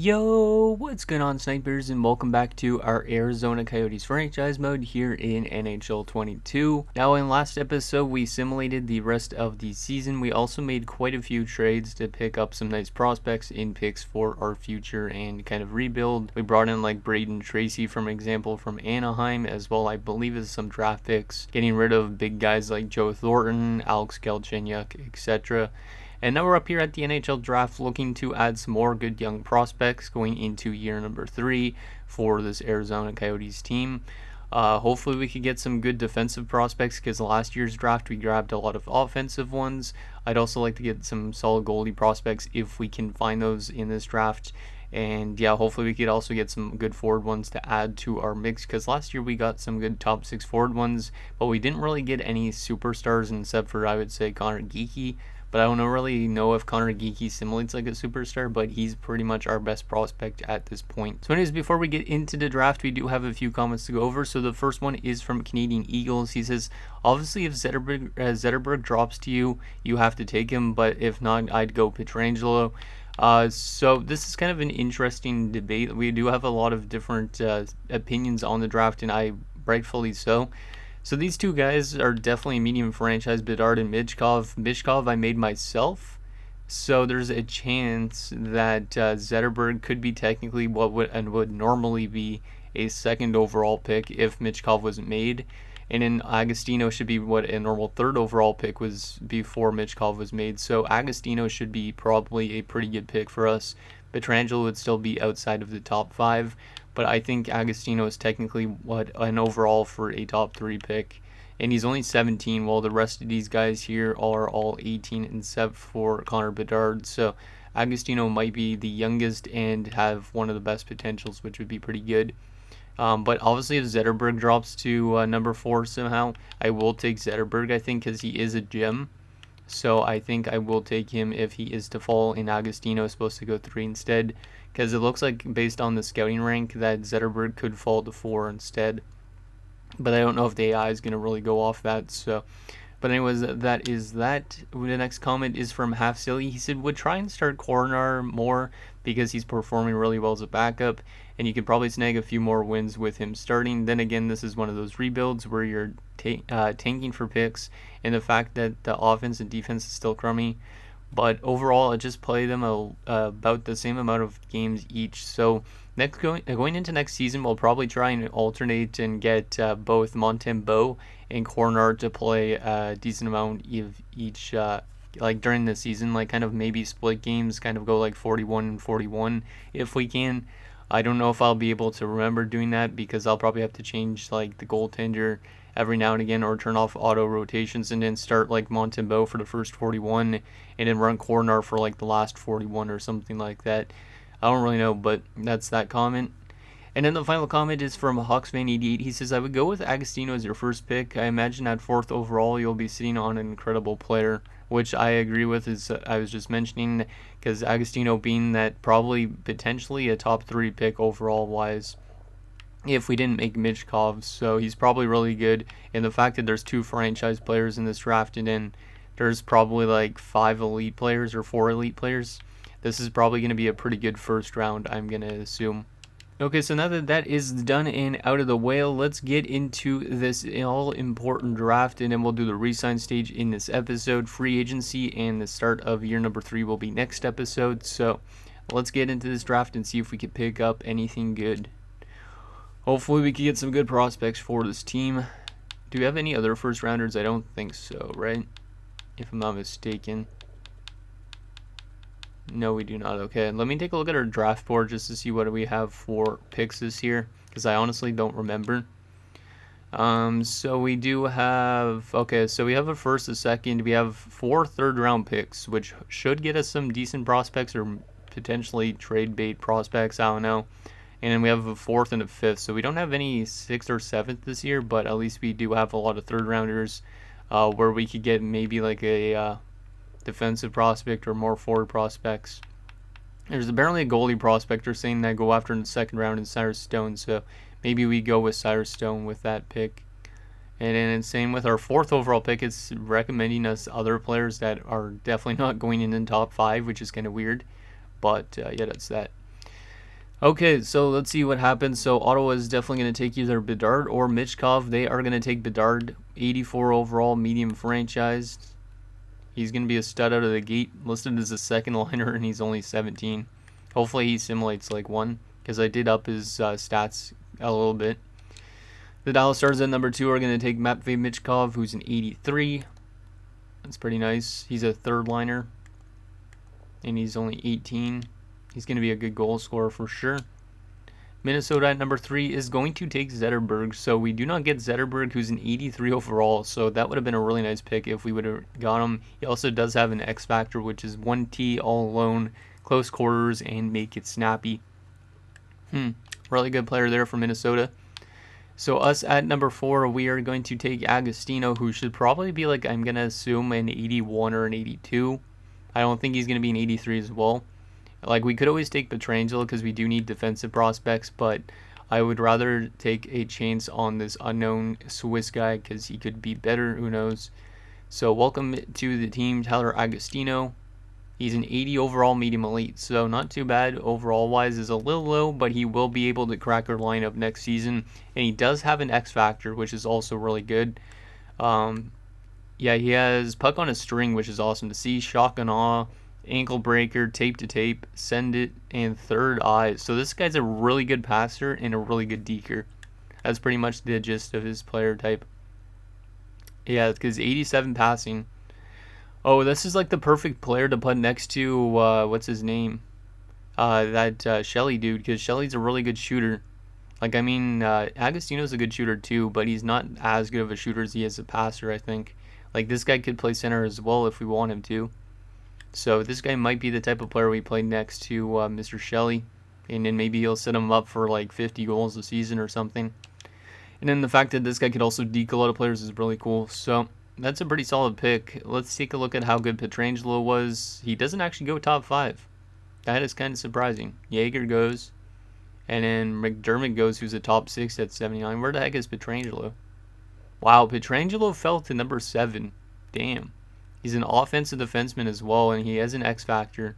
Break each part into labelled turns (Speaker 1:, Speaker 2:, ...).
Speaker 1: Yo, what's going on, snipers, and welcome back to our Arizona Coyotes franchise mode here in NHL 22. Now, in last episode, we simulated the rest of the season. We also made quite a few trades to pick up some nice prospects in picks for our future and kind of rebuild. We brought in like Braden Tracy, for example, from Anaheim, as well, I believe, as some draft picks, getting rid of big guys like Joe Thornton, Alex Galchenyuk, etc. And now we're up here at the NHL draft looking to add some more good young prospects going into year number 3 for this Arizona Coyotes team. Hopefully we could get some good defensive prospects because last year's draft we grabbed a lot of offensive ones. I'd also like to get some solid goalie prospects if we can find those in this draft. And yeah, hopefully we could also get some good forward ones to add to our mix because last year we got some good top 6 forward ones, but we didn't really get any superstars except for, I would say, Connor Geekie. But I don't really know if Connor Geekie simulates like a superstar, but he's pretty much our best prospect at this point. So anyways, before we get into the draft, we do have a few comments to go over. So the first one is from Canadian Eagles. He says, obviously if Zetterberg drops to you, you have to take him, but if not, I'd go Pietrangelo. So this is kind of an interesting debate. We do have a lot of different opinions on the draft, and rightfully so. So these two guys are definitely medium franchise, Bedard and Michkov. Michkov I made myself, so there's a chance that Zetterberg could be technically what would normally be a second overall pick if Michkov wasn't made. And then Agostino should be what a normal third overall pick was before Michkov was made. So Agostino should be probably a pretty good pick for us. Pietrangelo would still be outside of the top 5. But I think Agostino is technically what an overall for a top 3 pick. And he's only 17, while the rest of these guys here are all 18 except for Connor Bedard. So Agostino might be the youngest and have one of the best potentials, which would be pretty good. But obviously if Zetterberg drops to number 4 somehow, I will take Zetterberg, I think, because he is a gem. So I think I will take him if he is to fall, and Agostino is supposed to go 3 instead. Because it looks like, based on the scouting rank, that Zetterberg could fall to 4 instead. But I don't know if the AI is going to really go off that. So, but anyways, that is that. The next comment is from Half Silly. He said, would try and start Coronar more because he's performing really well as a backup. And you could probably snag a few more wins with him starting. Then again, this is one of those rebuilds where you're tanking for picks. And the fact that the offense and defense is still crummy. But overall, I just play them about the same amount of games each. So going into next season, we'll probably try and alternate and get both Montembeault and Cornard to play a decent amount of each, like during the season, like kind of maybe split games, kind of go like 41 and 41 if we can. I don't know if I'll be able to remember doing that because I'll probably have to change like the goaltender every now and again, or turn off auto rotations and then start like Montembeault for the first 41 and then run Cornar for like the last 41 or something like that. I don't really know, but that's that comment. And then the final comment is from Hawksman88. He says, I would go with Agostino as your first pick. I imagine at 4th overall you'll be sitting on an incredible player, which I agree with, as I was just mentioning, because Agostino being that probably potentially a top 3 pick overall wise if we didn't make Michkov. So he's probably really good. And the fact that there's 2 franchise players in this draft, and then there's probably like 5 elite players or 4 elite players, this is probably going to be a pretty good first round, I'm going to assume. Okay, so now that that is done and out of the way, let's get into this all-important draft, and then we'll do the resign stage in this episode. Free agency and the start of year number 3 will be next episode. So let's get into this draft and see if we can pick up anything good. Hopefully we can get some good prospects for this team. Do we have any other first rounders? I don't think so, right? If I'm not mistaken. No, we do not. Okay, let me take a look at our draft board just to see what we have for picks this year, because I honestly don't remember. So we do have, okay, so we have a first, a second, we have 4 third-round picks, which should get us some decent prospects or potentially trade bait prospects, I don't know. And then we have a 4th and a 5th, so we don't have any 6th or 7th this year, but at least we do have a lot of third-rounders where we could get maybe like a defensive prospect or more forward prospects. There's apparently a goalie prospect they're saying that go after in the second round in Cyrus Stone, so maybe we go with Cyrus Stone with that pick. And then same with our 4th overall pick, it's recommending us other players that are definitely not going in the top 5, which is kind of weird. But yeah, that's that. Okay, so let's see what happens. So Ottawa is definitely going to take either Bedard or Michkov. They are going to take Bedard, 84 overall, medium franchised. He's going to be a stud out of the gate, listed as a second liner, and he's only 17. Hopefully he simulates like one, because I did up his stats a little bit. The Dallas Stars at number 2 are going to take Matvei Michkov, who's an 83. That's pretty nice. He's a third liner, and he's only 18. He's going to be a good goal scorer for sure. Minnesota at number 3 is going to take Zetterberg. So we do not get Zetterberg, who's an 83 overall. So that would have been a really nice pick if we would have got him. He also does have an X factor, which is 1T all alone, close quarters, and make it snappy. Really good player there for Minnesota. So us at number 4, we are going to take Agostino, who should probably be like, I'm going to assume, an 81 or an 82. I don't think he's going to be an 83 as well. Like, we could always take Pietrangelo because we do need defensive prospects, but I would rather take a chance on this unknown Swiss guy because he could be better, who knows. So welcome to the team, Tyler Agostino. He's an 80 overall medium elite, so not too bad overall-wise. Is a little low, but he will be able to crack our lineup next season. And he does have an X factor, which is also really good. Yeah, he has puck on a string, which is awesome to see. Shock and awe, ankle breaker, tape to tape, send it, and third eye. So this guy's a really good passer and a really good deker. That's pretty much the gist of his player type. Yeah, because 87 passing. Oh, this is like the perfect player to put next to, what's his name? That Shelly dude, because Shelly's a really good shooter. Like, I mean, Agostino's a good shooter too, but he's not as good of a shooter as he is a passer, I think. Like, this guy could play center as well if we want him to. So this guy might be the type of player we play next to Mr. Shelley. And then maybe he'll set him up for like 50 goals a season or something. And then the fact that this guy could also deke a lot of players is really cool. So that's a pretty solid pick. Let's take a look at how good Pietrangelo was. He doesn't actually go top 5. That is kind of surprising. Jaeger goes. And then McDermott goes, who's a top 6 at 79. Where the heck is Pietrangelo? Wow, Pietrangelo fell to number 7. Damn. He's an offensive defenseman as well, and he has an X factor.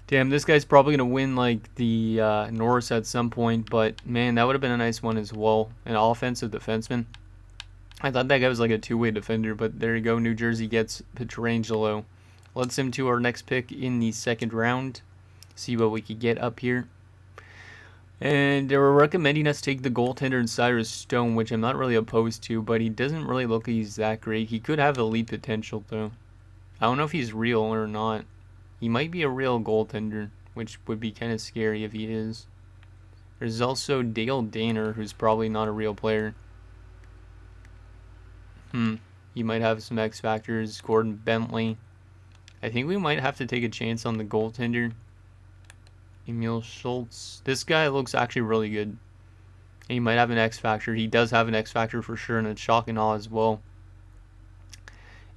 Speaker 1: Damn, this guy's probably going to win like the Norris at some point, but man, that would have been a nice one as well. An offensive defenseman. I thought that guy was like a two-way defender, but there you go. New Jersey gets Pietrangelo. Let's him to our next pick in the second round. See what we could get up here. And they were recommending us take the goaltender in Cyrus Stone, which I'm not really opposed to, but he doesn't really look like he's that great. He could have elite potential, though. I don't know if he's real or not. He might be a real goaltender, which would be kind of scary if he is. There's also Dale Danner, who's probably not a real player. He might have some X factors. Gordon Bentley. I think we might have to take a chance on the goaltender. Emil Schultz. This guy looks actually really good. He might have an X factor. He does have an X factor for sure, and a shock and awe as well.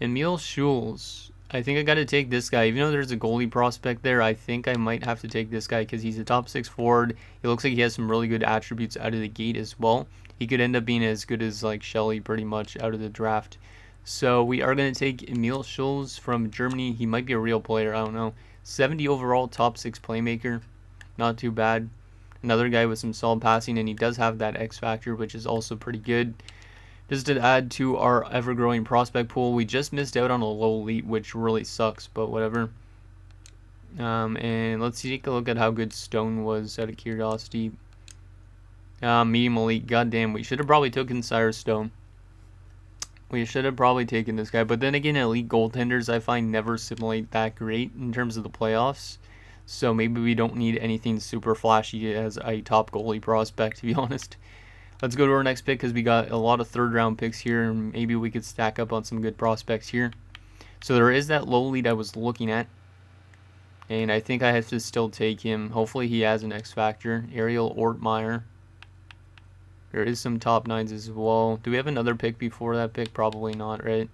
Speaker 1: Emil Schultz. I think I got to take this guy. Even though there's a goalie prospect there, I think I might have to take this guy because he's a top 6 forward. He looks like he has some really good attributes out of the gate as well. He could end up being as good as like Shelley pretty much out of the draft. So we are going to take Emil Schultz from Germany. He might be a real player. I don't know. 70 overall, top 6 playmaker. Not too bad. Another guy with some solid passing, and he does have that X factor, which is also pretty good. Just to add to our ever-growing prospect pool, we just missed out on a low elite, which really sucks, but whatever. And let's take a look at how good Stone was out of curiosity. Medium elite, goddamn, we should have probably taken Cyrus Stone. We should have probably taken this guy, but then again, elite goaltenders I find never simulate that great in terms of the playoffs. So maybe we don't need anything super flashy as a top goalie prospect, to be honest. Let's go to our next pick because we got a lot of third-round picks here, and maybe we could stack up on some good prospects here. So there is that low lead I was looking at, and I think I have to still take him. Hopefully he has an X factor. Ariel Ortmeyer. There is some top 9s as well. Do we have another pick before that pick? Probably not, right?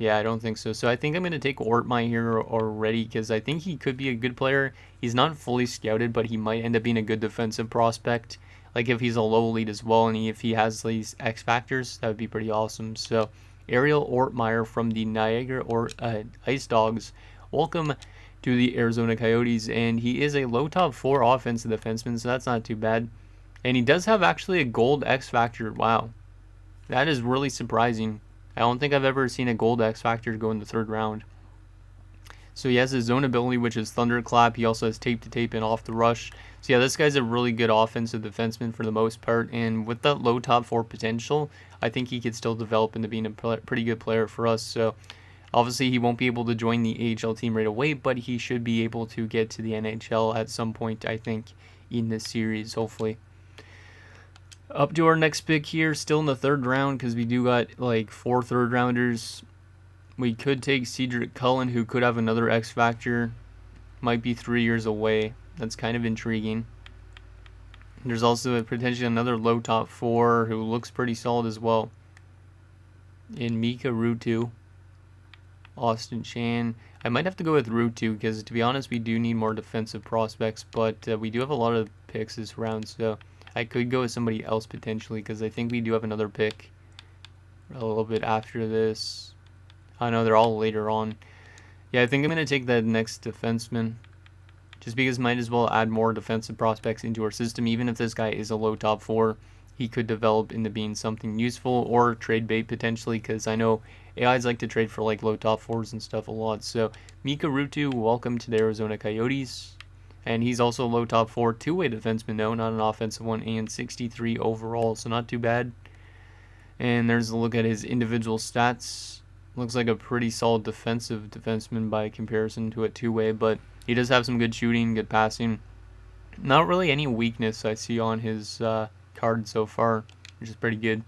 Speaker 1: Yeah, I don't think so. So I think I'm going to take Ortmeyer here already because I think he could be a good player. He's not fully scouted, but he might end up being a good defensive prospect. Like if he's a low lead as well, and if he has these X factors, that would be pretty awesome. So Ariel Ortmeyer from the Niagara Ice Dogs. Welcome to the Arizona Coyotes, and he is a low top 4 offensive defenseman, so that's not too bad. And he does have actually a gold X Factor. Wow. That is really surprising. I don't think I've ever seen a gold X Factor go in the 3rd round. So he has his zone ability, which is Thunderclap. He also has Tape to Tape and Off the Rush. So yeah, this guy's a really good offensive defenseman for the most part. And with that low top 4 potential, I think he could still develop into being a pretty good player for us. So obviously he won't be able to join the AHL team right away, but he should be able to get to the NHL at some point, I think, in this series, hopefully. Up to our next pick here, still in the 3rd round, because we do got like 4 third rounders. We could take Cedric Cullen, who could have another X Factor. Might be 3 years away. That's kind of intriguing. There's also potentially another low top 4 who looks pretty solid as well. In Mika Ruutu. Austin Chan. I might have to go with Ruutu because, to be honest, we do need more defensive prospects. But we do have a lot of picks this round, so I could go with somebody else potentially because I think we do have another pick a little bit after this. I know they're all later on. Yeah, I think I'm going to take that next defenseman. Just because might as well add more defensive prospects into our system. Even if this guy is a low top 4, he could develop into being something useful or trade bait potentially. Because I know AIs like to trade for like low top 4s and stuff a lot. So Mika Ruutu, welcome to the Arizona Coyotes. And he's also a low top 4, 2-way defenseman though, not an offensive one. And 63 overall, so not too bad. And there's a look at his individual stats. Looks like a pretty solid defensive defenseman by comparison to a 2-way, but he does have some good shooting, good passing. Not really any weakness I see on his card so far, which is pretty good.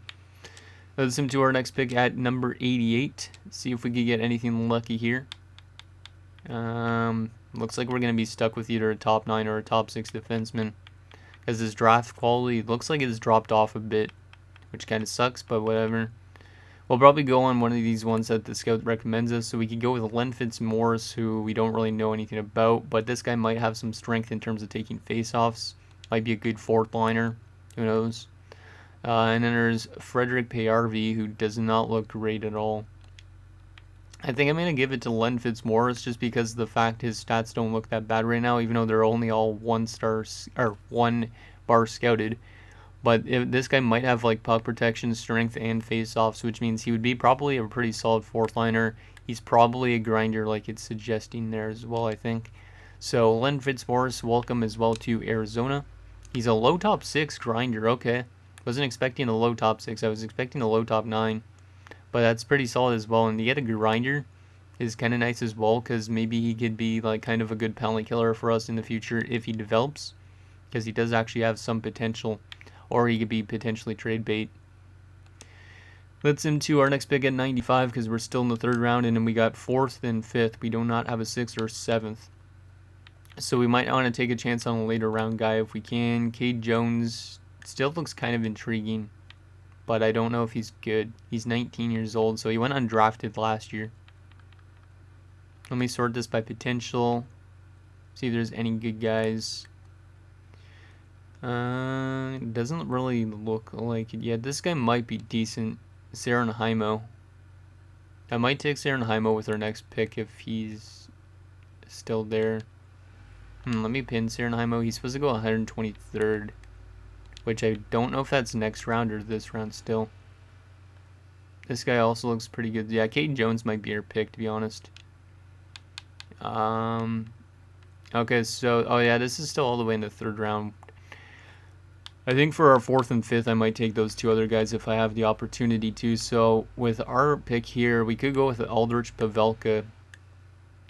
Speaker 1: Let's move to our next pick at number 88. See if we can get anything lucky here. Looks like we're going to be stuck with either a top 9 or a top 6 defenseman, because his draft quality looks like it's dropped off a bit, which kind of sucks, but whatever. We'll probably go on one of these ones that the scout recommends us. So we could go with Len Fitzmaurice, who we don't really know anything about. But this guy might have some strength in terms of taking faceoffs. Might be a good 4th liner. Who knows? And then there's Frederick Payarvi, who does not look great at all. I think I'm going to give it to Len Fitzmaurice just because of the fact his stats don't look that bad right now. Even though they're only all 1 bar scouted. But this guy might have like puck protection, strength, and face-offs, which means he would be probably a pretty solid 4th liner. He's probably a grinder like it's suggesting there as well, I think. So Len Fitzmaurice, welcome as well to Arizona. He's a low top 6 grinder, okay. Wasn't expecting a low top 6, I was expecting a low top 9. But that's pretty solid as well, and to get a grinder is kind of nice as well, because maybe he could be like kind of a good penalty killer for us in the future if he develops, because he does actually have some potential. Or he could be potentially trade bait. Let's into our next pick at 95 because we're still in the 3rd round, and then we got 4th and 5th. We do not have a 6th or 7th. So we might want to take a chance on a later round guy if we can. Cade Jones still looks kind of intriguing, but I don't know if he's good. He's 19 years old, so he went undrafted last year. Let me sort this by potential. See if there's any good guys. It doesn't really look like it yet. This guy might be decent. Saranhaimo. I might take Saranhaimo with our next pick if he's still there. Let me pin Saranhaimo. He's supposed to go 123rd, which I don't know if that's next round or this round still. This guy also looks pretty good. Yeah, Cade Jones might be our pick, to be honest. Okay, so, oh yeah, this is still all the way in the 3rd round. I think for our 4th and 5th, I might take those 2 other guys if I have the opportunity to. So with our pick here, we could go with Aldrich Pavelka.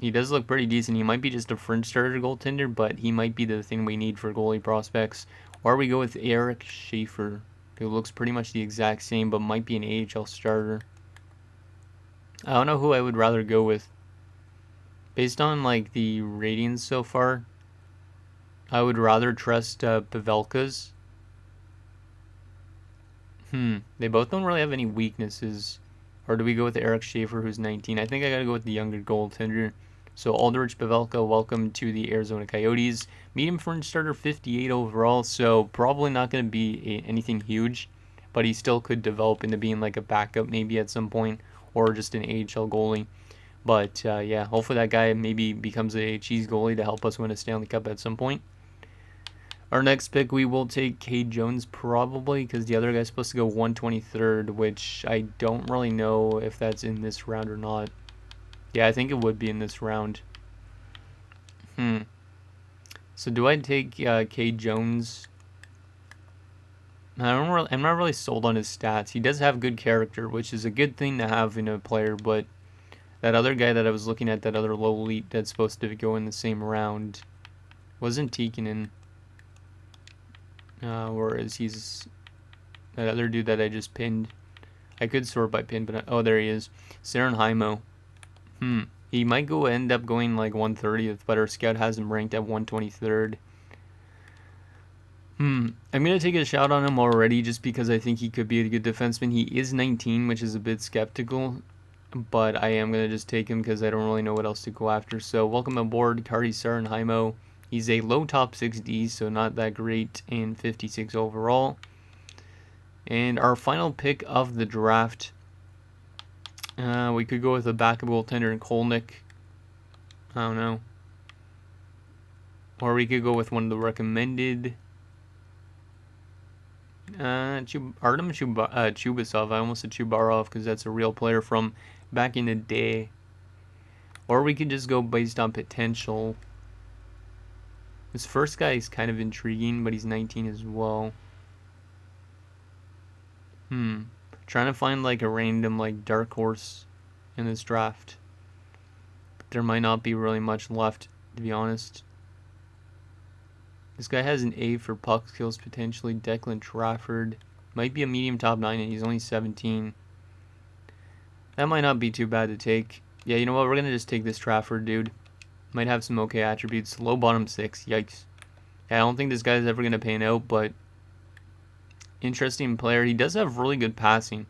Speaker 1: He does look pretty decent. He might be just a fringe starter goaltender, but he might be the thing we need for goalie prospects. Or we go with Eric Schaefer, who looks pretty much the exact same, but might be an AHL starter. I don't know who I would rather go with. Based on like the ratings so far, I would rather trust Pavelka's. They both don't really have any weaknesses. Or do we go with Eric Schaefer, who's 19? I think I gotta go with the younger goaltender. So Aldrich Pavelka, welcome to the Arizona Coyotes. Medium fringe starter, 58 overall, so probably not going to be anything huge. But he still could develop into being like a backup maybe at some point, or just an AHL goalie. But yeah, hopefully that guy maybe becomes a cheese goalie to help us win a Stanley Cup at some point. Our next pick, we will take Cade Jones probably because the other guy's supposed to go 123rd, which I don't really know if that's in this round or not. Yeah, I think it would be in this round. So do I take Cade Jones? I'm not really sold on his stats. He does have good character, which is a good thing to have in a player, but that other guy that I was looking at, that other low elite that's supposed to go in the same round, wasn't Tikkanen. Whereas he's that other dude that I just pinned. I could sort by pin, but oh, there he is. Sarenheimo. He might end up going like 130th, but our scout has him ranked at 123rd. I'm going to take a shot on him already just because I think he could be a good defenseman. He is 19, which is a bit skeptical, but I am going to just take him because I don't really know what else to go after. So welcome aboard, Kari Sarenheimo. He's a low top 6D, so not that great, in 56 overall. And our final pick of the draft, we could go with a backup goaltender in Kolnick. I don't know. Or we could go with one of the recommended. Artem Chubasov. I almost said Chubarov because that's a real player from back in the day. Or we could just go based on potential. This first guy is kind of intriguing, but he's 19 as well. Trying to find like a random like dark horse in this draft. But there might not be really much left, to be honest. This guy has an A for puck skills potentially. Declan Trafford. Might be a medium top 9 and he's only 17. That might not be too bad to take. Yeah, you know what? We're going to just take this Trafford dude. Might have some okay attributes. Low bottom 6. Yikes. Yeah, I don't think this guy's ever going to pan out, but interesting player. He does have really good passing.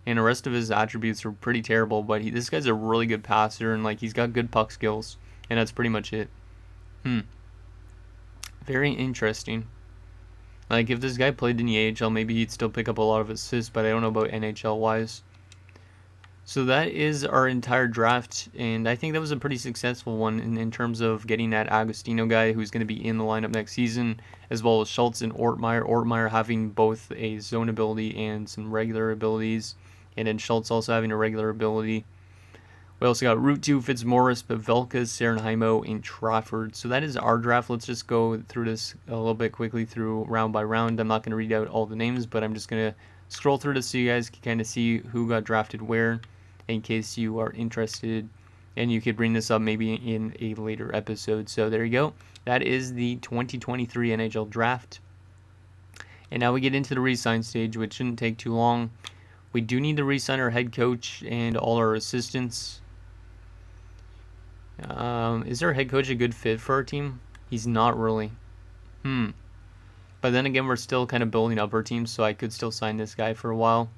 Speaker 1: And the rest of his attributes are pretty terrible, but this guy's a really good passer and like he's got good puck skills. And that's pretty much it. Very interesting. Like, if this guy played in the AHL, maybe he'd still pick up a lot of assists, but I don't know about NHL-wise. So that is our entire draft, and I think that was a pretty successful one in terms of getting that Agostino guy who's going to be in the lineup next season, as well as Schultz and Ortmeyer. Ortmeyer having both a zone ability and some regular abilities, and then Schultz also having a regular ability. We also got Route 2, Fitzmaurice, Pavelka, Sarenheimo, and Trafford. So that is our draft. Let's just go through this a little bit quickly through round by round. I'm not going to read out all the names, but I'm just going to scroll through this so you guys can kind of see who got drafted where in case you are interested. And you could bring this up maybe in a later episode. So there you go. That is the 2023 NHL draft. And now we get into the resign stage, which shouldn't take too long. We do need to resign our head coach and all our assistants. Is our head coach a good fit for our team? He's not really. But then again, we're still kind of building up our team, so I could still sign this guy for a while.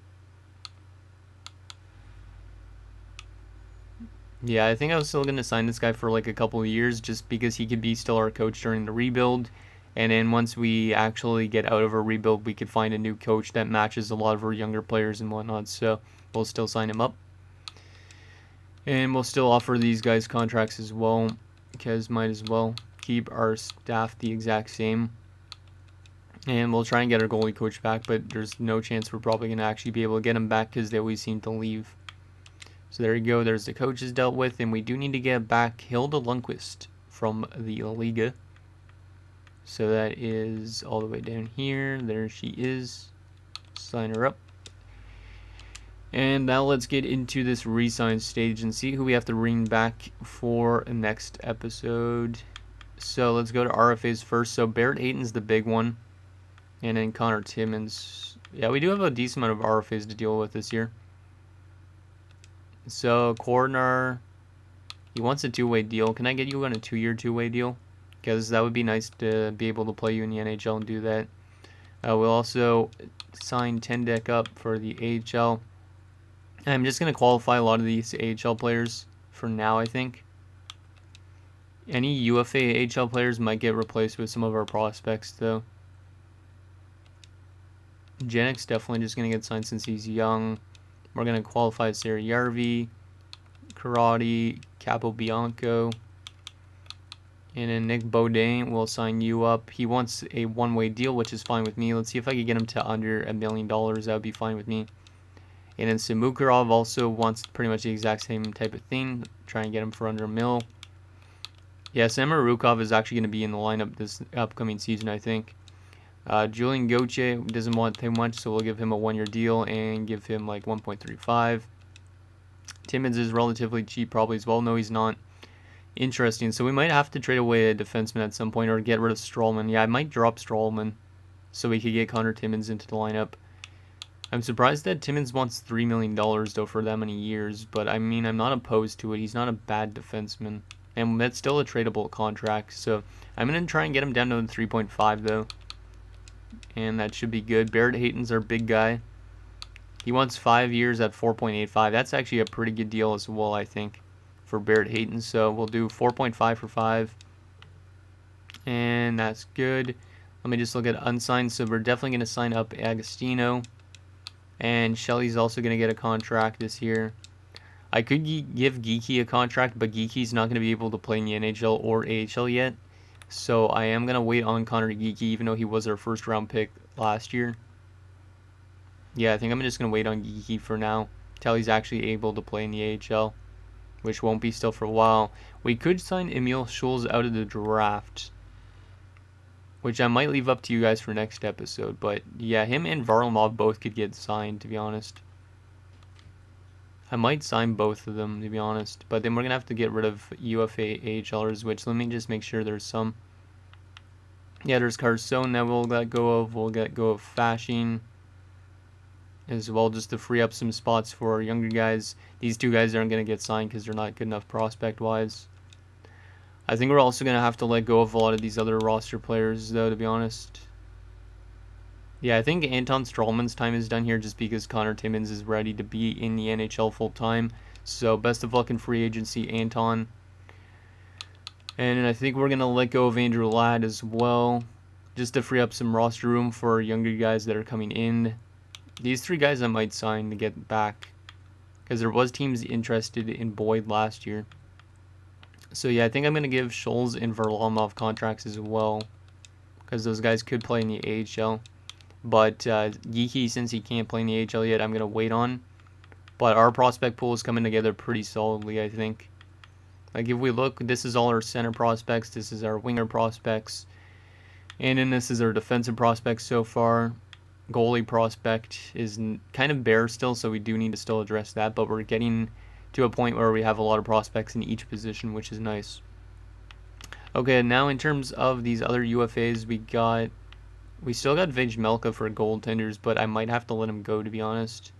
Speaker 1: Yeah, I think I was still going to sign this guy for like a couple of years just because he could be still our coach during the rebuild. And then once we actually get out of our rebuild, we could find a new coach that matches a lot of our younger players and whatnot. So we'll still sign him up. And we'll still offer these guys contracts as well, because might as well keep our staff the exact same. And we'll try and get our goalie coach back, but there's no chance we're probably going to actually be able to get him back because they always seem to leave. So there you go. There's the coaches dealt with, and we do need to get back Hilda Lundqvist from the Liga. So that is all the way down here. There she is. Sign her up. And now let's get into this resign stage and see who we have to bring back for next episode. So let's go to RFAs first. So Barrett Hayton's the big one. And then Connor Timmins. Yeah, we do have a decent amount of RFAs to deal with this year. So Cordner, he wants a two-way deal. Can I get you on a 2-year two-way deal? Because that would be nice to be able to play you in the NHL and do that. We'll also sign Tendek up for the AHL. I'm just going to qualify a lot of these AHL players for now, I think. Any UFA AHL players might get replaced with some of our prospects, though. Janik's definitely just going to get signed since he's young. We're going to qualify Sarah Yarvi, Karate, Capobianco. And then Nick Beaudin will sign you up. He wants a one-way deal, which is fine with me. Let's see if I can get him to under $1 million. That would be fine with me. And then Samukarov also wants pretty much the exact same type of thing. Try and get him for under $1 million. Yeah, Samorukov is actually going to be in the lineup this upcoming season, I think. Julian Gauthier doesn't want too much, so we'll give him a one-year deal and give him like 1.35. Timmins is relatively cheap probably as well. No, he's not. Interesting. So we might have to trade away a defenseman at some point or get rid of Strawman. Yeah, I might drop Strawman so we could get Connor Timmins into the lineup. I'm surprised that Timmins wants $3 million though for that many years, but I mean, I'm not opposed to it. He's not a bad defenseman, and that's still a tradable contract. So I'm going to try and get him down to 3.5 though, and that should be good. Barrett Hayton's our big guy. He wants 5 years at 4.85. That's actually a pretty good deal as well, I think, for Barrett Hayton. So we'll do 4.5 for 5, and that's good. Let me just look at unsigned. So we're definitely going to sign up Agostino, and Shelley's also going to get a contract this year. I could give Geeky a contract, but Geeky's not going to be able to play in the NHL or AHL yet. So I am going to wait on Connor Geeky, even though he was our first round pick last year. Yeah, I think I'm just going to wait on Geeky for now till he's actually able to play in the AHL, which won't be still for a while. We could sign Emil Schulz out of the draft, which I might leave up to you guys for next episode. But yeah, him and Varlamov both could get signed, to be honest. I might sign both of them, to be honest. But then we're going to have to get rid of UFA AHLers, which let me just make sure there's some. Yeah, there's Carson that we'll let go of. We'll let go of Fashing as well, just to free up some spots for our younger guys. These two guys aren't going to get signed because they're not good enough prospect-wise. I think we're also going to have to let go of a lot of these other roster players, though, to be honest. Yeah, I think Anton Strawman's time is done here just because Connor Timmins is ready to be in the NHL full-time. So, best of luck in free agency, Anton. And I think we're going to let go of Andrew Ladd as well, just to free up some roster room for younger guys that are coming in. These three guys I might sign to get back, because there was teams interested in Boyd last year. So yeah, I think I'm going to give Schulz and Varlamov contracts as well, because those guys could play in the AHL. But Geeky, since he can't play in the AHL yet, I'm going to wait on. But our prospect pool is coming together pretty solidly, I think. Like if we look, this is all our center prospects, this is our winger prospects, and then this is our defensive prospects so far. Goalie prospect is kind of bare still, so we do need to still address that, but we're getting to a point where we have a lot of prospects in each position, which is nice. Okay, now in terms of these other UFAs, we still got Vejmelka for goaltenders, but I might have to let him go, to be honest.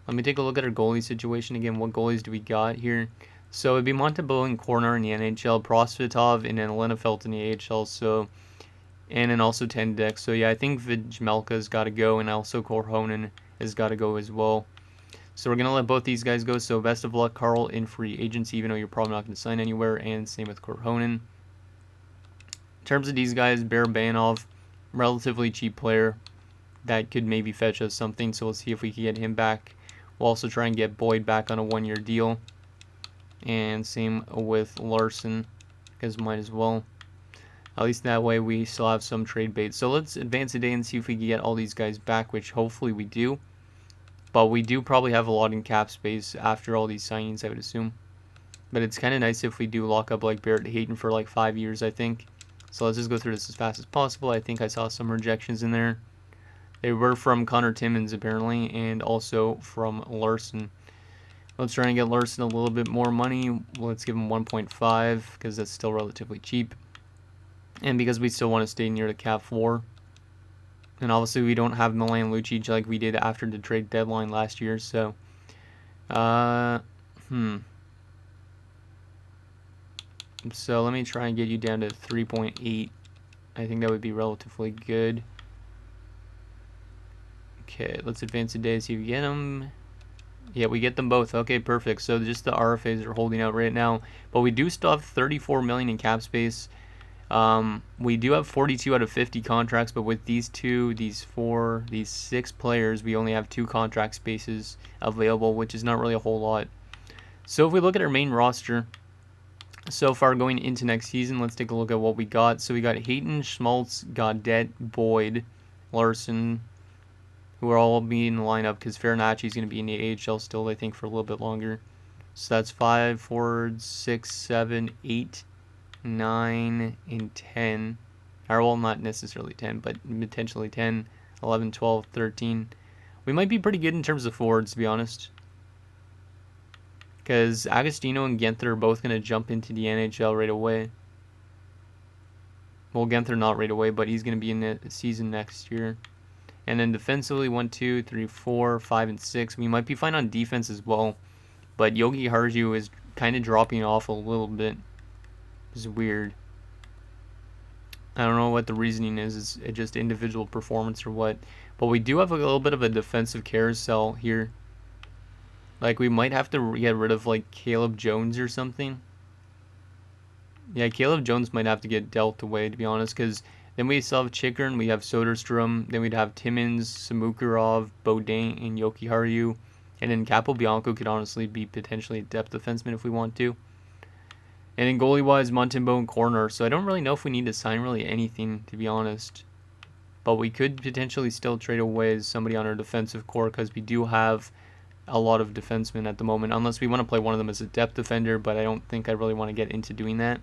Speaker 1: Let me take a look at our goalie situation again. What goalies do we got here? So it'd be Montebo and Corner in the NHL, Prosvetov, and then Lenefelt in the AHL, and then also Tendek. So yeah, I think Vejmelka's got to go, and also Korhonen has got to go as well. So we're going to let both these guys go. So best of luck, Carl, in free agency, even though you're probably not going to sign anywhere, and same with Korhonen. In terms of these guys, Barabanov, relatively cheap player that could maybe fetch us something, so we'll see if we can get him back. We'll also try and get Boyd back on a one-year deal, and same with Larson, because might as well. At least that way we still have some trade bait. So let's advance today and see if we can get all these guys back, which hopefully we do. But we do probably have a lot in cap space after all these signings, I would assume. But it's kind of nice if we do lock up like Barrett Hayton for like 5 years, I think. So let's just go through this as fast as possible. I think I saw some rejections in there. They were from Connor Timmins apparently, and also from Larson. Let's try and get Larson a little bit more money. Let's give him 1.5 because that's still relatively cheap. And because we still want to stay near the cap floor. And obviously we don't have Milan Lucic like we did after the trade deadline last year. So, So let me try and get you down to 3.8. I think that would be relatively good. Okay, let's advance today, see if we get them. Yeah, we get them both. Okay, perfect. So just the RFAs are holding out right now. But we do still have 34 million in cap space. We do have 42 out of 50 contracts, but with these 2, these 4, these 6 players, we only have 2 contract spaces available, which is not really a whole lot. So if we look at our main roster so far going into next season, let's take a look at what we got. So we got Hayton, Schmaltz, Gaudette, Boyd, Larson, who are all being in the lineup because Farinacci is going to be in the AHL still, I think, for a little bit longer. So that's 5 forwards, 6, 7, 8, 9, and 10. Or, well, not necessarily 10, but potentially 10, 11, 12, 13. We might be pretty good in terms of forwards, to be honest. Because Agostino and Genther are both going to jump into the NHL right away. Well, Genther not right away, but he's going to be in the season next year. And then defensively, 1, 2, 3, 4, 5, and 6. We might be fine on defense as well. But Yogi Harju is kind of dropping off a little bit. It's weird. I don't know what the reasoning is. Is it just individual performance or what? But we do have a little bit of a defensive carousel here. Like, we might have to get rid of, like, Caleb Jones or something. Yeah, Caleb Jones might have to get dealt away, to be honest, because then we still have Chikrin, we have Soderstrom, then we'd have Timmins, Samukurov, Baudin, and Yoki Haru. And then Capobianco could honestly be potentially a depth defenseman if we want to. And then goalie-wise, Montembeault and Corner. So I don't really know if we need to sign really anything, to be honest. But we could potentially still trade away somebody on our defensive core because we do have a lot of defensemen at the moment, unless we want to play one of them as a depth defender, but I don't think I really want to get into doing that.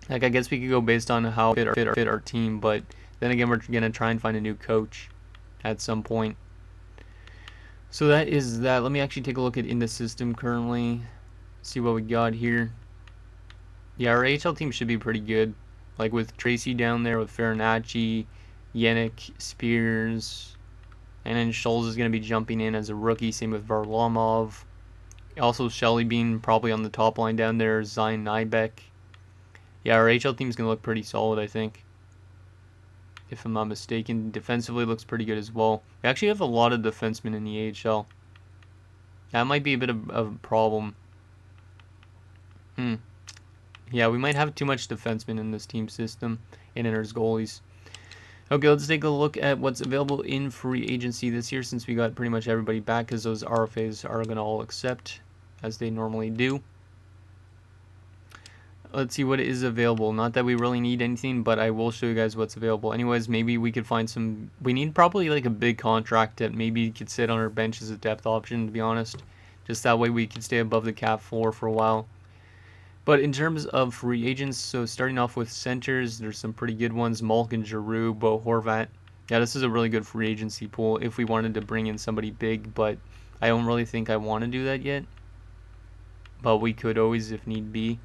Speaker 1: Like, I guess we could go based on how fit our team, but then again, we're going to try and find a new coach at some point. So that is that. Let me actually take a look at in the system currently, see what we got here. Yeah, our AHL team should be pretty good. Like with Tracy down there, with Farinacci, Yannick, Spears, and then Scholes is going to be jumping in as a rookie. Same with Varlamov. Also, Shelley being probably on the top line down there. Zion Nybeck. Yeah, our AHL team is going to look pretty solid, I think. If I'm not mistaken. Defensively looks pretty good as well. We actually have a lot of defensemen in the AHL. That might be a bit of a problem. Yeah, we might have too much defensemen in this team system and in our goalies. Okay, let's take a look at what's available in free agency this year since we got pretty much everybody back because those RFAs are going to all accept as they normally do. Let's see what is available. Not that we really need anything, but I will show you guys what's available. Anyways, maybe we could find some... We need probably like a big contract that maybe could sit on our bench as a depth option, to be honest. Just that way we could stay above the cap floor for a while. But in terms of free agents, so starting off with centers, there's some pretty good ones. Malkin, Giroux, Bo Horvat. Yeah, this is a really good free agency pool if we wanted to bring in somebody big, but I don't really think I want to do that yet. But we could always if need be.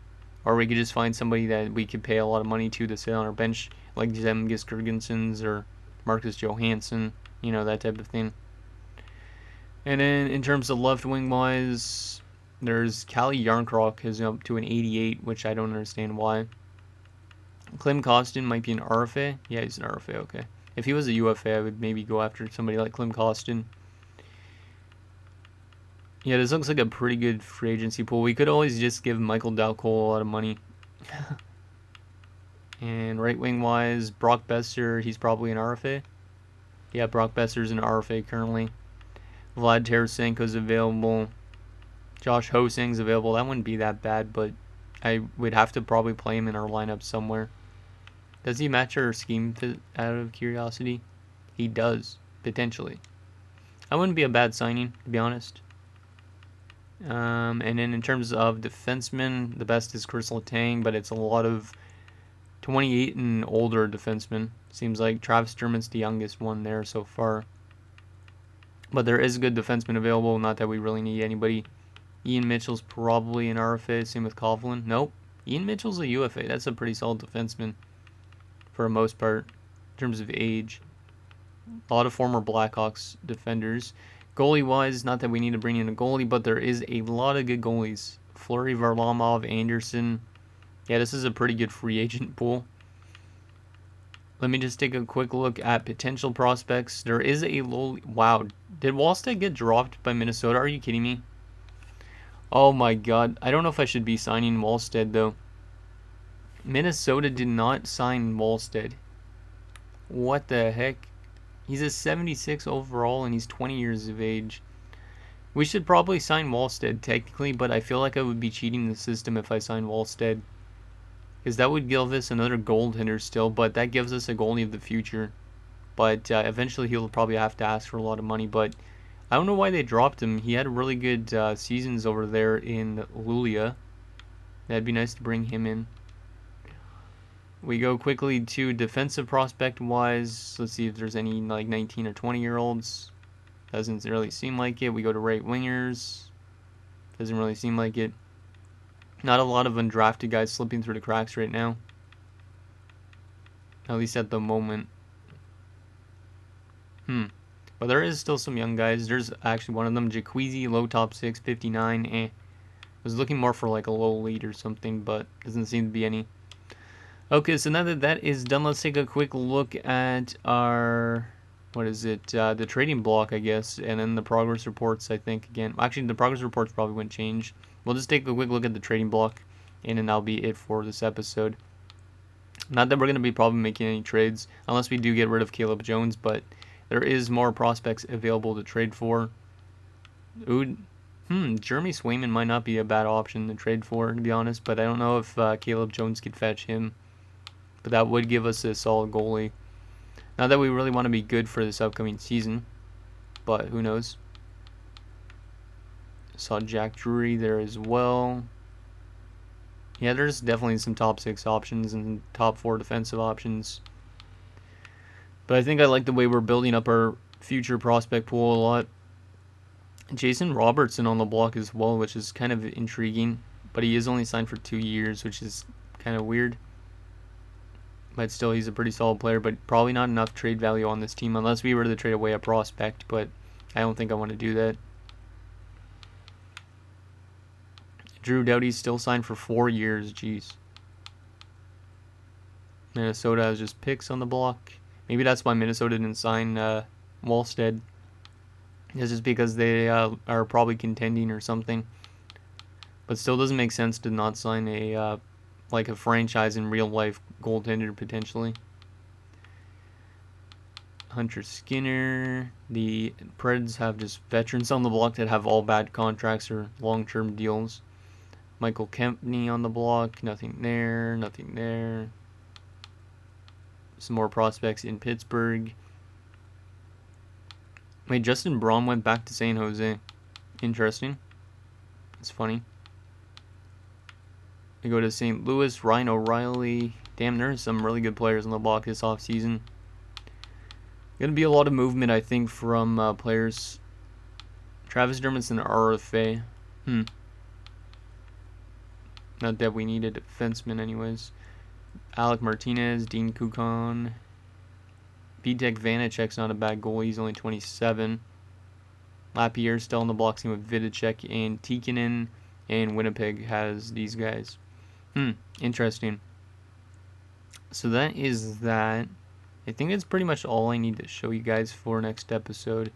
Speaker 1: Or we could just find somebody that we could pay a lot of money to sit on our bench, like Zemgus Girgensons or Marcus Johansson, you know, that type of thing. And then in terms of left wing wise, there's Kalle Järnkrok is up to an 88, which I don't understand why. Klim Kostin might be an RFA. Yeah, he's an RFA, okay. If he was a UFA, I would maybe go after somebody like Klim Kostin. Yeah, this looks like a pretty good free agency pool. We could always just give Michael Dalcol a lot of money. And right wing wise, Brock Besser, he's probably an RFA. Yeah, Brock Besser's an RFA currently. Vlad Tarasenko's available. Josh Hosang's available. That wouldn't be that bad, but I would have to probably play him in our lineup somewhere. Does he match our scheme out of curiosity? He does, potentially. That wouldn't be a bad signing, to be honest. And then in terms of defensemen, the best is Chris Letang, but it's a lot of 28 and older defensemen. Seems like Travis Sturman's the youngest one there so far. But there is a good defenseman available, not that we really need anybody. Ian Mitchell's probably an RFA, same with Coughlin. Nope. Ian Mitchell's a UFA. That's a pretty solid defenseman for the most part in terms of age. A lot of former Blackhawks defenders. Goalie-wise, not that we need to bring in a goalie, but there is a lot of good goalies. Fleury, Varlamov, Anderson. Yeah, this is a pretty good free agent pool. Let me just take a quick look at potential prospects. There is a low... Wow. Did Wallstedt get dropped by Minnesota? Are you kidding me? Oh my god. I don't know if I should be signing Wallstedt, though. Minnesota did not sign Wallstedt. What the heck? He's a 76 overall, and he's 20 years of age. We should probably sign Wallstead technically, but I feel like I would be cheating the system if I sign Wallstead. Because that would give us another goaltender still, but that gives us a goalie of the future. But eventually he'll probably have to ask for a lot of money, but I don't know why they dropped him. He had really good seasons over there in Luleå. That'd be nice to bring him in. We go quickly to defensive prospect wise. Let's see if there's any like 19 or 20 year olds. Doesn't really seem like it. We go to right wingers. Doesn't really seem like it. Not a lot of undrafted guys slipping through the cracks right now. At least at the moment. But there is still some young guys. There's actually one of them, Jacqueezy, low top 6, 59. I was looking more for like a low lead or something, but doesn't seem to be any. Okay, so now that that is done, let's take a quick look at our, what is it, the trading block, I guess, and then the progress reports, I think, again. Actually, the progress reports probably wouldn't change. We'll just take a quick look at the trading block, and then that'll be it for this episode. Not that we're going to be probably making any trades, unless we do get rid of Caleb Jones, but there is more prospects available to trade for. Jeremy Swayman might not be a bad option to trade for, to be honest, but I don't know if Caleb Jones could fetch him. But that would give us a solid goalie. Not that we really want to be good for this upcoming season, but who knows. Saw Jack Drury there as well. Yeah, there's definitely some top 6 options and top 4 defensive options. But I think I like the way we're building up our future prospect pool a lot. Jason Robertson on the block as well, which is kind of intriguing. But he is only signed for 2 years, which is kind of weird. But still, he's a pretty solid player, but probably not enough trade value on this team unless we were to trade away a prospect, but I don't think I want to do that. Drew Doughty's still signed for 4 years, jeez. Minnesota has just picks on the block. Maybe that's why Minnesota didn't sign Wallstead. It's just because they are probably contending or something. But still doesn't make sense to not sign a like a franchise in real life goaltender potentially. Hunter Skinner. The Preds have just veterans on the block that have all bad contracts or long-term deals. Michael Kempney on the block. Nothing there. Nothing there. Some more prospects in Pittsburgh. Wait, Justin Braun went back to San Jose. Interesting. It's funny. We go to St. Louis, Ryan O'Reilly. Damn, there's some really good players on the block this offseason. Going to be a lot of movement, I think, from players. Travis Dermott's an RFA. Not that we need a defenseman anyways. Alec Martinez, Dean Kukan. Vitek Vanacek's not a bad goalie. He's only 27. Lapierre's still on the block team with Vidicek and Tikkanen. And Winnipeg has these guys. Interesting. So that is that. I think that's pretty much all I need to show you guys for next episode.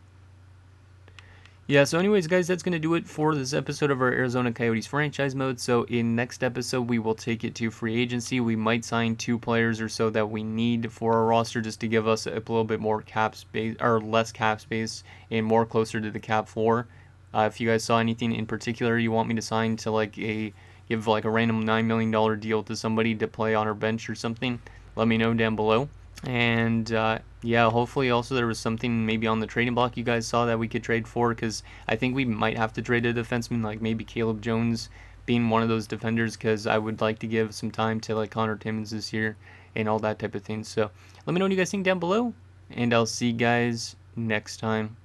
Speaker 1: Yeah, so anyways, guys, that's going to do it for this episode of our Arizona Coyotes franchise mode. So in next episode, we will take it to free agency. We might sign 2 players or so that we need for our roster just to give us a little bit more cap space, or less cap space, and more closer to the cap floor. If you guys saw anything in particular you want me to sign to give like a random $9 million deal to somebody to play on our bench or something, let me know down below. And yeah, hopefully also there was something maybe on the trading block you guys saw that we could trade for, because I think we might have to trade a defenseman, like maybe Caleb Jones being one of those defenders, because I would like to give some time to like Connor Timmins this year and all that type of thing. So let me know what you guys think down below, and I'll see you guys next time.